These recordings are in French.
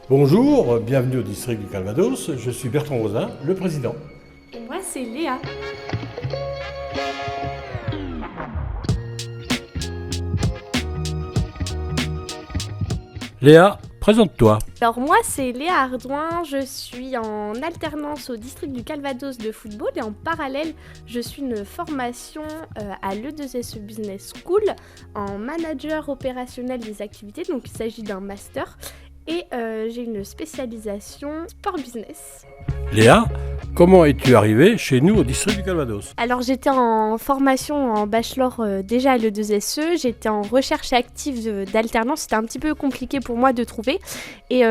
Bonjour, bienvenue au district du Calvados, je suis Bertrand Rosin, le président. Et moi, c'est Léa. Léa, présente-toi. Alors moi, c'est Léa Ardouin, je suis en alternance au district du Calvados de football et en parallèle, je suis une formation à l'E2SE Business School en manager opérationnel des activités, donc il s'agit d'un master et j'ai une spécialisation sport business. Léa, comment es-tu arrivée chez nous au district du Calvados? Alors j'étais en formation en bachelor déjà à l'E2SE, j'étais en recherche active d'alternance, c'était un petit peu compliqué pour moi de trouver et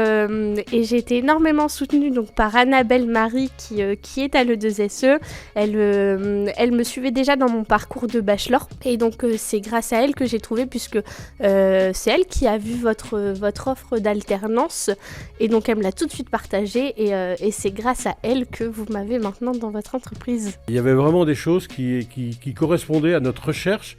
j'ai été énormément soutenue donc, par Annabelle Marie qui est à l'E2SE, elle me suivait déjà dans mon parcours de bachelor et donc c'est grâce à elle que j'ai trouvé puisque c'est elle qui a vu votre offre d'alternance et donc elle me l'a tout de suite partagée et c'est grâce à elle que vous m'avez maintenant dans votre entreprise. Il y avait vraiment des choses qui correspondaient à notre recherche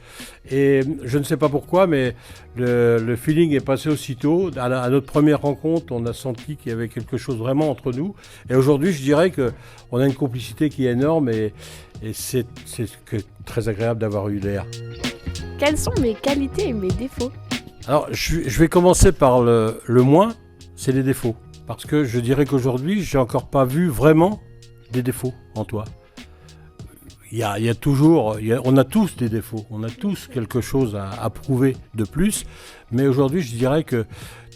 et je ne sais pas pourquoi, mais le feeling est passé aussitôt. À notre première rencontre, on a senti qu'il y avait quelque chose vraiment entre nous et aujourd'hui, je dirais qu'on a une complicité qui est énorme et c'est très agréable d'avoir eu Léa. Quelles sont mes qualités et mes défauts? Alors, je vais commencer par le moins, c'est les défauts. Parce que je dirais qu'aujourd'hui, j'ai encore pas vu vraiment des défauts en toi. Il y a toujours, on a tous des défauts, on a tous quelque chose à prouver de plus. Mais aujourd'hui, je dirais que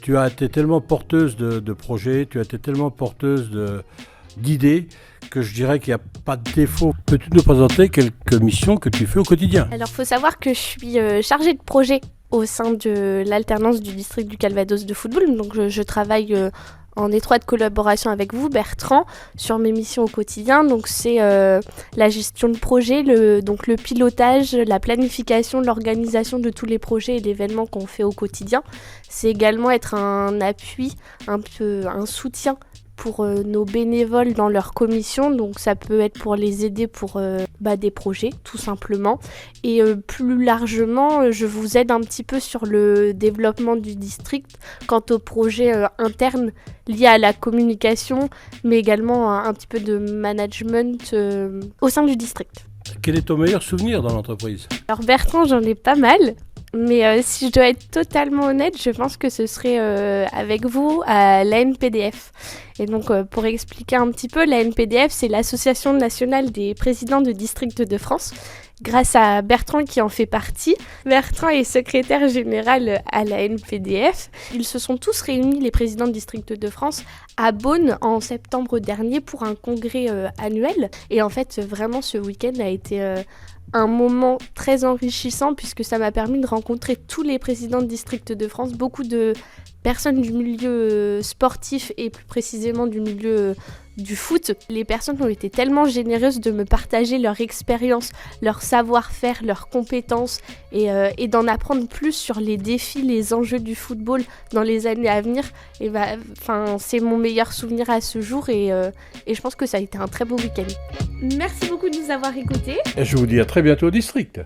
tu as été tellement porteuse de projets, tu as été tellement porteuse d'idées, que je dirais qu'il n'y a pas de défaut. Peux-tu nous présenter quelques missions que tu fais au quotidien? Alors, il faut savoir que je suis chargée de projet au sein de l'alternance du district du Calvados de football. Donc, je travaille en étroite collaboration avec vous, Bertrand, sur mes missions au quotidien. Donc, c'est la gestion de projet, donc le pilotage, la planification, l'organisation de tous les projets et l'événement qu'on fait au quotidien. C'est également être un appui, un soutien pour nos bénévoles dans leur commission, donc ça peut être pour les aider pour des projets tout simplement et plus largement je vous aide un petit peu sur le développement du district quant aux projets internes liés à la communication mais également un petit peu de management au sein du district. Quel est ton meilleur souvenir dans l'entreprise? Alors Bertrand, j'en ai pas mal. Mais si je dois être totalement honnête, je pense que ce serait avec vous à l'ANPDF. Et donc, pour expliquer un petit peu, l'ANPDF, c'est l'Association nationale des présidents de districts de France, grâce à Bertrand qui en fait partie. Bertrand est secrétaire général à la NPDF. Ils se sont tous réunis, les présidents de districts de France, à Beaune en septembre dernier pour un congrès annuel. Et en fait, vraiment, ce week-end a été un moment très enrichissant puisque ça m'a permis de rencontrer tous les présidents de districts de France, beaucoup de personnes du milieu sportif et plus précisément du milieu du foot. Les personnes ont été tellement généreuses de me partager leur expérience, leur savoir-faire, leurs compétences et d'en apprendre plus sur les défis, les enjeux du football dans les années à venir. Et c'est mon meilleur souvenir à ce jour et je pense que ça a été un très beau week-end. Merci beaucoup de nous avoir écoutés. Et je vous dis à très bientôt au district.